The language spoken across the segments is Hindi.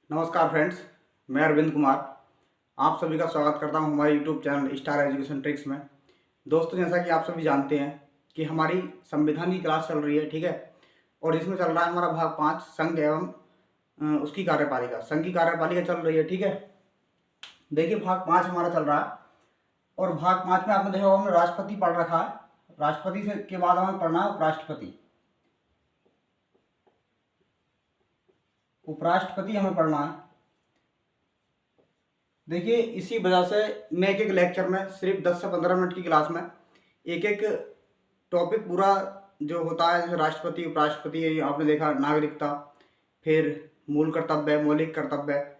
नमस्कार फ्रेंड्स, मैं अरविंद कुमार आप सभी का स्वागत करता हूं हमारे YouTube channel star education tricks में। दोस्तों, जैसा कि आप सभी जानते हैं कि हमारी संविधान की क्लास चल रही है, ठीक है। और इसमें चल रहा है हमारा भाग 5 संघ एवं उसकी कार्यपालिका। संघ की कार्यपालिका चल रही है, ठीक है। देखिए, भाग 5 हमारा चल रहा है और भाग 5 में आपने देखा होगा हमने राष्ट्रपति पढ़ रखा है। राष्ट्रपति से के बाद हमें पढ़ना है उपराष्ट्रपति। उपराष्ट्रपति हमें पढ़ना है। देखिए, इसी वजह से मैं एक लेक्चर में सिर्फ 10 से 15 मिनट की क्लास में एक टॉपिक पूरा जो होता है, जैसे राष्ट्रपति, उपराष्ट्रपति, आपने देखा नागरिकता, फिर मूल कर्तव्य, मौलिक कर्तव्य,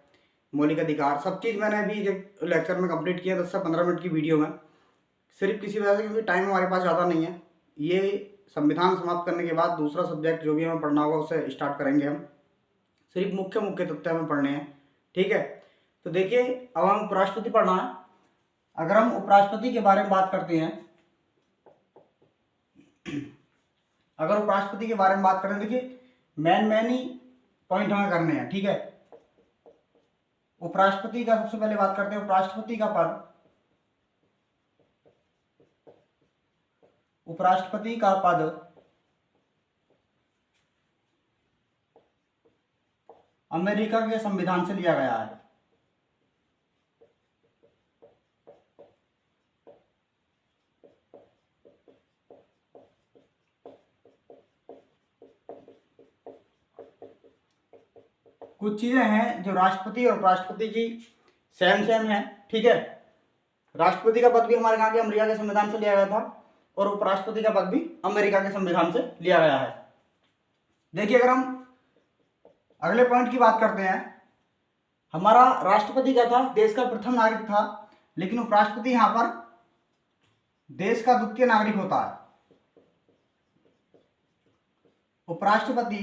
मौलिक अधिकार, सब चीज़ मैंने अभी एक लेक्चर में कंप्लीट किया 10 से 15 मिनट की वीडियो में। सिर्फ किसी वजह से, क्योंकि टाइम हमारे पास ज़्यादा नहीं है। ये संविधान समाप्त करने के बाद दूसरा सब्जेक्ट जो भी हमें पढ़ना होगा उसे स्टार्ट करेंगे हम। सिर्फ मुख्य मुख्य तथ्य हमें पढ़ने हैं, ठीक है। तो देखिए, अब हम उपराष्ट्रपति पढ़ना है। अगर हम उपराष्ट्रपति के बारे में बात करते हैं, अगर उपराष्ट्रपति के बारे में बात करें, देखिए मेन ही पॉइंट हमें करने हैं, ठीक है। उपराष्ट्रपति का सबसे पहले बात करते हैं। उपराष्ट्रपति का पद, उपराष्ट्रपति का पद अमेरिका के संविधान से लिया गया है। कुछ चीजें हैं जो राष्ट्रपति और उपराष्ट्रपति की सेम है, ठीक है। राष्ट्रपति का पद भी हमारे यहाँ के अमेरिका के संविधान से लिया गया था और उपराष्ट्रपति का पद भी अमेरिका के संविधान से लिया गया है। देखिए, अगर हम अगले पॉइंट की बात करते हैं, हमारा राष्ट्रपति क्या था, देश का प्रथम नागरिक था, लेकिन उपराष्ट्रपति यहां पर देश का द्वितीय नागरिक होता है। उपराष्ट्रपति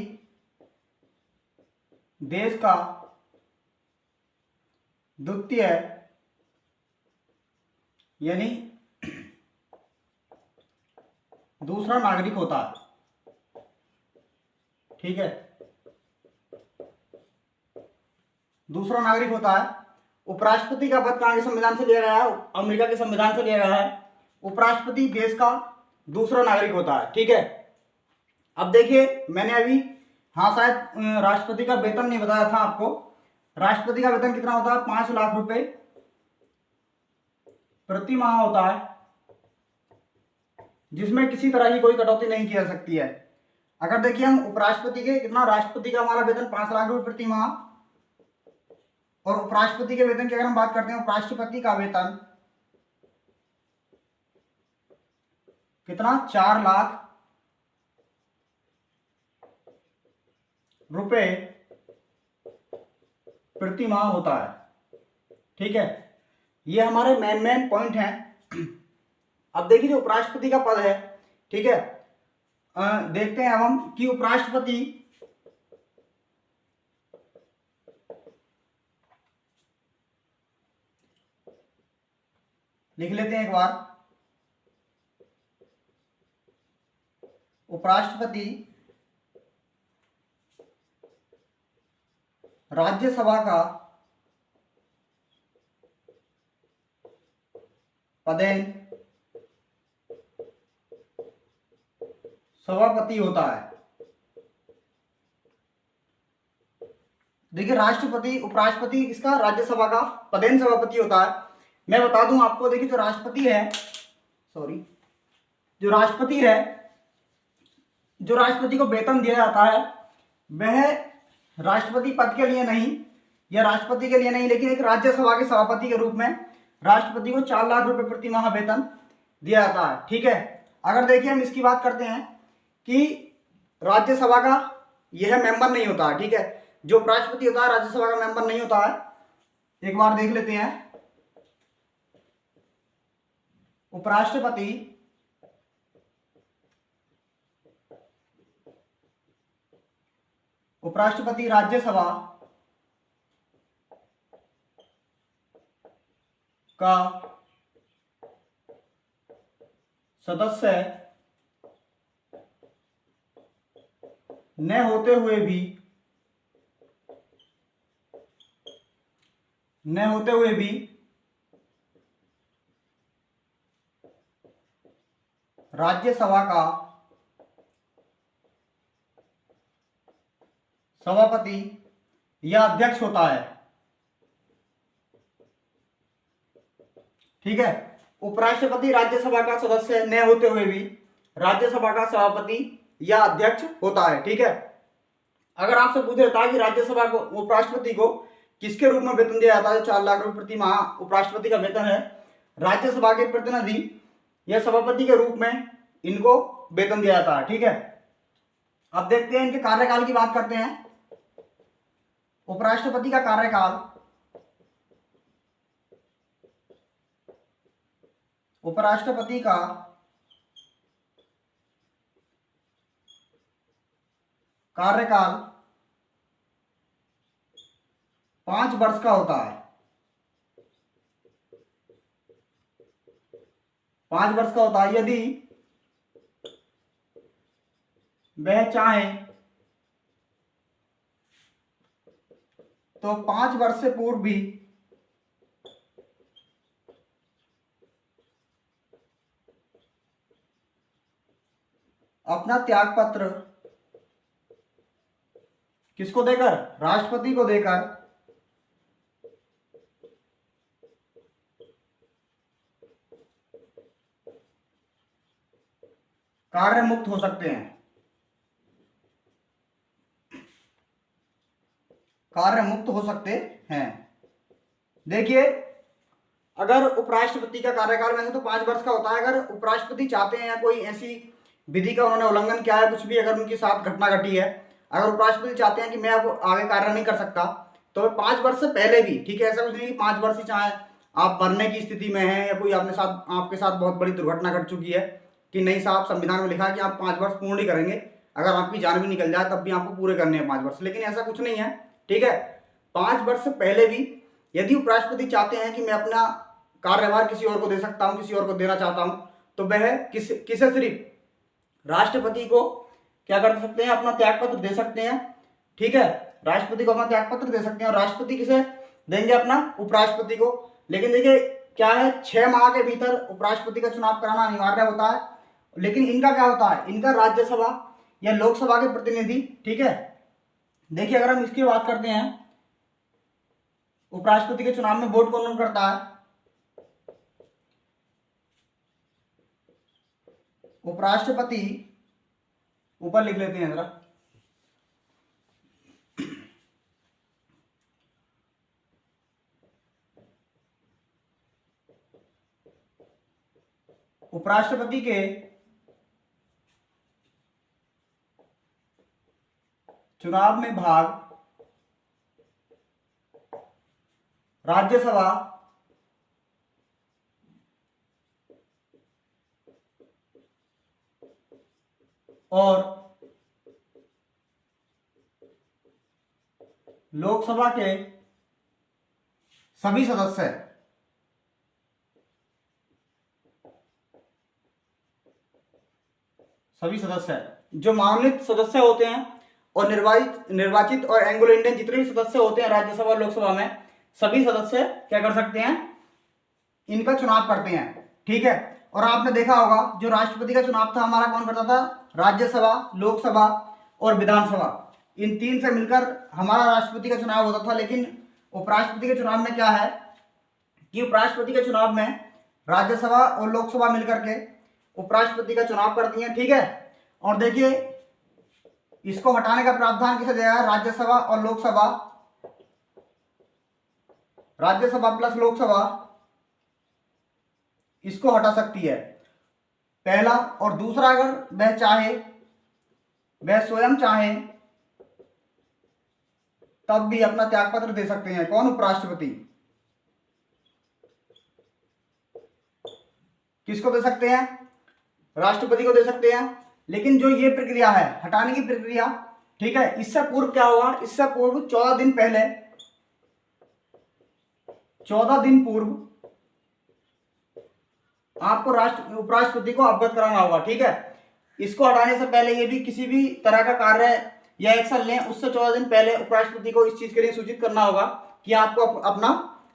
देश का द्वितीय यानी दूसरा नागरिक होता है, ठीक है। दूसरा नागरिक होता है। उपराष्ट्रपति का पद कहां के संविधान से लिया गया है, अमेरिका के संविधान से लिया गया है। उपराष्ट्रपति देश का दूसरा नागरिक होता है, ठीक है। अब देखिए, मैंने अभी शायद राष्ट्रपति का वेतन नहीं बताया था आपको। राष्ट्रपति का वेतन कितना होता है, 5 लाख रुपए प्रति माह होता है, जिसमें किसी तरह की कोई कटौती नहीं की जा सकती है। अगर देखिए हम उपराष्ट्रपति के कितना, राष्ट्रपति का हमारा वेतन 5 लाख रुपए प्रति माह, और उपराष्ट्रपति के वेतन की अगर हम बात करते हैं, उपराष्ट्रपति का वेतन कितना, 4 लाख रुपए प्रति माह होता है, ठीक है। ये हमारे मेन पॉइंट हैं। अब देखिए, जो उपराष्ट्रपति का पद है, ठीक है, देखते हैं अब हम कि उपराष्ट्रपति लिख लेते हैं एक बार। उपराष्ट्रपति राज्यसभा का पदेन सभापति होता है। देखिए, राष्ट्रपति, उपराष्ट्रपति इसका राज्यसभा का पदेन सभापति होता है। मैं बता दूं आपको, देखिए जो राष्ट्रपति है, जो राष्ट्रपति को वेतन दिया जाता है, वह राष्ट्रपति पद के लिए नहीं या राष्ट्रपति के लिए नहीं, लेकिन एक राज्यसभा के सभापति के रूप में राष्ट्रपति को 4 लाख रुपए प्रति माह वेतन दिया जाता है, ठीक है। अगर देखिए हम इसकी बात करते हैं कि राज्यसभा का यह मेंबर नहीं होता है, ठीक है। जो उपराष्ट्रपति होता है राज्यसभा का मेंबर नहीं होता है। एक बार देख लेते हैं। उपराष्ट्रपति राज्यसभा का सदस्य न होते हुए भी न होते हुए भी राज्यसभा का सभापति या अध्यक्ष होता है। ठीक है, उपराष्ट्रपति राज्यसभा का सदस्य न होते हुए भी राज्यसभा का सभापति या अध्यक्ष होता है। ठीक है, अगर आपसे पूछ रहा था कि राज्यसभा को, उपराष्ट्रपति को किसके रूप में वेतन दिया जाता है, 4 लाख रुपए प्रति माह उपराष्ट्रपति का वेतन है। राज्यसभा के प्रतिनिधि या सभापति के रूप में इनको वेतन दिया जाता है। ठीक है, अब देखते हैं इनके कार्यकाल की बात करते हैं। उपराष्ट्रपति का कार्यकाल, उपराष्ट्रपति का कार्यकाल 5 वर्ष का होता है। 5 वर्ष का होता है। यदि वह चाहे तो 5 वर्ष से पूर्व भी अपना त्याग पत्र किसको देकर, राष्ट्रपति को देकर कार्य मुक्त हो सकते हैं। कार्य मुक्त हो सकते हैं। देखिए, अगर उपराष्ट्रपति का कार्यकाल वैसे तो 5 वर्ष का होता है। अगर उपराष्ट्रपति चाहते हैं या कोई ऐसी विधि का उन्होंने उल्लंघन किया है, कुछ भी अगर उनके साथ घटना घटी है, अगर उपराष्ट्रपति चाहते हैं कि मैं अब आगे कार्य नहीं कर सकता, तो 5 वर्ष से पहले भी, ठीक है, ऐसा कुछ नहीं कि 5 वर्ष ही चाहे आप मरने की स्थिति में हैं या कोई आपके साथ बहुत बड़ी दुर्घटना घट चुकी है कि नहीं साहब, संविधान में लिखा है कि आप 5 वर्ष पूर्ण ही करेंगे, अगर आपकी जान भी निकल जाए तब भी आपको पूरे करने हैं 5 वर्ष, लेकिन ऐसा कुछ नहीं है। ठीक है, 5 वर्ष से पहले भी यदि उपराष्ट्रपति चाहते हैं कि मैं अपना कार्यभार किसी और को दे सकता हूं, किसी और को देना चाहता हूं, तो वह किसे सिर्फ राष्ट्रपति को क्या कर सकते हैं, अपना त्याग पत्र दे सकते हैं। ठीक है, राष्ट्रपति को अपना त्याग पत्र दे सकते हैं। और राष्ट्रपति किसे देंगे, अपना उपराष्ट्रपति को। लेकिन देखिए क्या है, 6 माह के भीतर उपराष्ट्रपति का चुनाव कराना अनिवार्य होता है। लेकिन इनका क्या होता है, इनका राज्यसभा या लोकसभा के प्रतिनिधि। ठीक है, देखिए अगर हम इसकी बात करते हैं, उपराष्ट्रपति के चुनाव में वोट कौन करता है, उपराष्ट्रपति, ऊपर लिख लेते हैं जरा, उपराष्ट्रपति के चुनाव में भाग राज्यसभा और लोकसभा के सभी सदस्य जो मनोनीत सदस्य होते हैं और निर्वाचित और एंग्लो इंडियन जितने भी सदस्य होते हैं राज्यसभा और लोकसभा में, सभी सदस्य क्या कर सकते हैं, इनका चुनाव करते हैं। ठीक है, और आपने देखा होगा जो राष्ट्रपति का चुनाव था हमारा कौन करता था, राज्यसभा, लोकसभा और विधानसभा, इन 3 से मिलकर हमारा राष्ट्रपति का चुनाव होता था। लेकिन उपराष्ट्रपति के चुनाव में क्या है कि उपराष्ट्रपति के चुनाव में राज्यसभा और लोकसभा मिलकर के उपराष्ट्रपति का चुनाव करती हैं। ठीक है, और देखिए इसको हटाने का प्रावधान किसे दिया है, राज्यसभा और लोकसभा, राज्यसभा प्लस लोकसभा इसको हटा सकती है, पहला। और दूसरा, अगर वह चाहे, वह स्वयं चाहे, तब भी अपना त्यागपत्र दे सकते हैं। कौन, उपराष्ट्रपति। किसको दे सकते हैं, राष्ट्रपति को दे सकते हैं। लेकिन जो ये प्रक्रिया है, हटाने की प्रक्रिया, ठीक है, इससे पूर्व क्या होगा, इससे पूर्व 14 दिन पहले, 14 दिन पूर्व आपको उपराष्ट्रपति को अवगत कराना होगा। ठीक है, इसको हटाने से पहले ये भी किसी भी तरह का कार्य या एक्शन लें, उससे 14 दिन पहले उपराष्ट्रपति को इस चीज के लिए सूचित करना होगा कि आपको अपना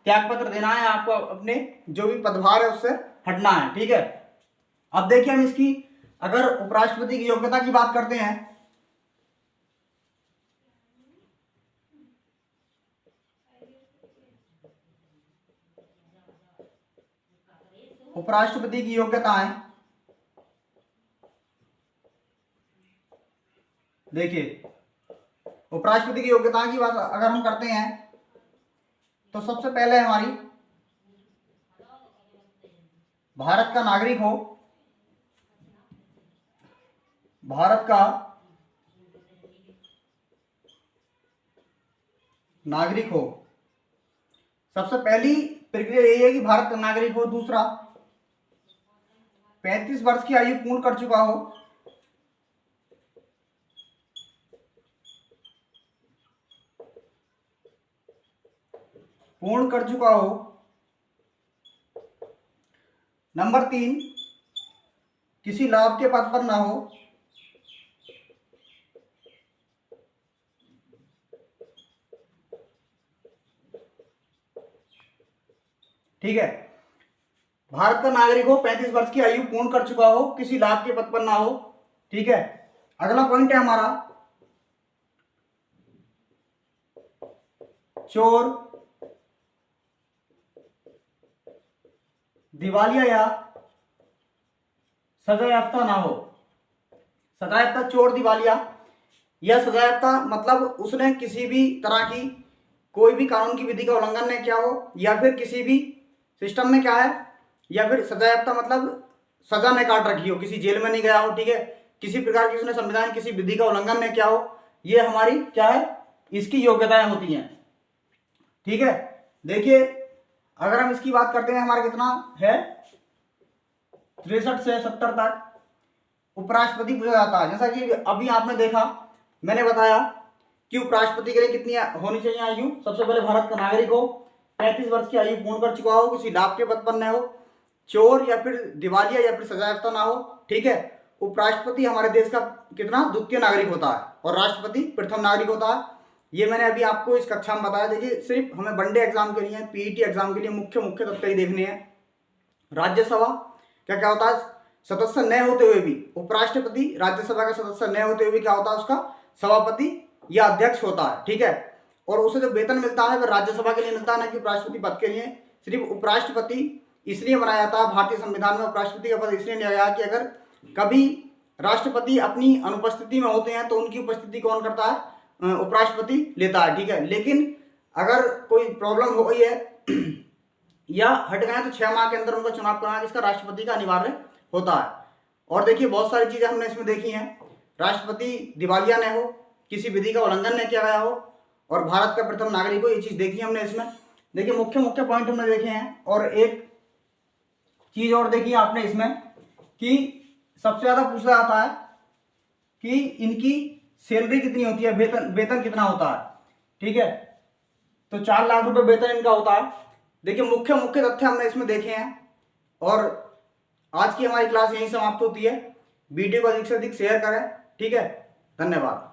त्याग पत्र देना है आपको, अपने जो भी पदभार है उससे हटना है, ठीक है। अब देखिए हम इसकी अगर उपराष्ट्रपति की योग्यता की बात करते हैं, उपराष्ट्रपति की योग्यताएं, देखिए उपराष्ट्रपति की योग्यता की बात अगर हम करते हैं तो सबसे पहले हमारी भारत का नागरिक हो, भारत का नागरिक हो, सबसे पहली प्रक्रिया यही है कि भारत का नागरिक हो। दूसरा, 35 वर्ष की आयु पूर्ण कर चुका हो, पूर्ण कर चुका हो। नंबर 3, किसी लाभ के पद पर ना हो, ठीक है। भारत का नागरिक हो, 35 वर्ष की आयु पूर्ण कर चुका हो, किसी लाभ के पद पर ना हो, ठीक है। अगला पॉइंट है हमारा चोर, दिवालिया या सजायाफ्ता ना हो। सजायाफ्ता, चोर, दिवालिया या सजायाफ्ता मतलब उसने किसी भी तरह की कोई भी कानून की विधि का उल्लंघन नहीं किया हो, या फिर किसी भी सिस्टम में क्या है, या फिर सजायाफ्ता मतलब सजा नहीं काट रखी हो, किसी जेल में नहीं गया हो, ठीक है, किसी प्रकार की उसने संविधान किसी विधि का उल्लंघन नहीं किया हो, ये हमारी क्या है, इसकी योग्यताएं होती हैं, ठीक है। देखिए अगर हम इसकी बात करते हैं, हमारा कितना है 63 से 70 तक उपराष्ट्रपति पूछा जाता है। जैसा कि अभी आपने देखा, मैंने बताया कि उपराष्ट्रपति के लिए कितनी होनी चाहिए आयु। सबसे पहले भारत का नागरिक हो, 35 वर्ष की आयु पूर्ण कर चुका हो, किसी लाभ के पद पर न हो, चोर या फिर दिवालिया या फिर सजायाफ्ता ना हो, ठीक है। उपराष्ट्रपति हमारे देश का कितना द्वितीय नागरिक होता है और राष्ट्रपति प्रथम नागरिक होता है। ये मैंने अभी आपको इस कक्षा में बताया। देखिए सिर्फ हमें वनडे एग्जाम के लिए, पीईटी एग्जाम के लिए मुख्य तथ्य ही देखने हैं। राज्यसभा क्या क्या होता है, सदस्य न होते हुए भी उपराष्ट्रपति राज्यसभा का सदस्य न होते हुए भी क्या होता है, उसका सभापति या अध्यक्ष होता है, ठीक है। और उसे जो वेतन मिलता है वह राज्यसभा के लिए मिलता है, ना कि उपराष्ट्रपति पद के लिए। सिर्फ उपराष्ट्रपति इसलिए बनाया जाता है भारतीय संविधान में, उपराष्ट्रपति का पद इसलिए लिया गया कि अगर कभी राष्ट्रपति अपनी अनुपस्थिति में होते हैं तो उनकी उपस्थिति कौन करता है, उपराष्ट्रपति लेता है, ठीक है। लेकिन अगर कोई प्रॉब्लम हो गई है या हट गए तो 6 माह के अंदर उनका चुनाव कराना इसका राष्ट्रपति का अनिवार्य होता है। और देखिए बहुत सारी चीजें हमने इसमें देखी हैं, राष्ट्रपति दिवालिया न हो, किसी विधि का उल्लंघन न किया गया हो, और भारत का प्रथम नागरिक हो, ये चीज देखी हमने इसमें। देखिए मुख्य पॉइंट हमने देखे हैं। और एक चीज और देखी आपने इसमें कि सबसे ज्यादा पूछा जाता है कि इनकी सैलरी कितनी होती है, वेतन कितना होता है, ठीक है। तो 4 लाख रुपए वेतन इनका होता है। देखिए मुख्य तथ्य हमने इसमें देखे हैं। और आज की हमारी क्लास यहीं समाप्त होती है। वीडियो को अधिक से अधिक शेयर करें, ठीक है। धन्यवाद।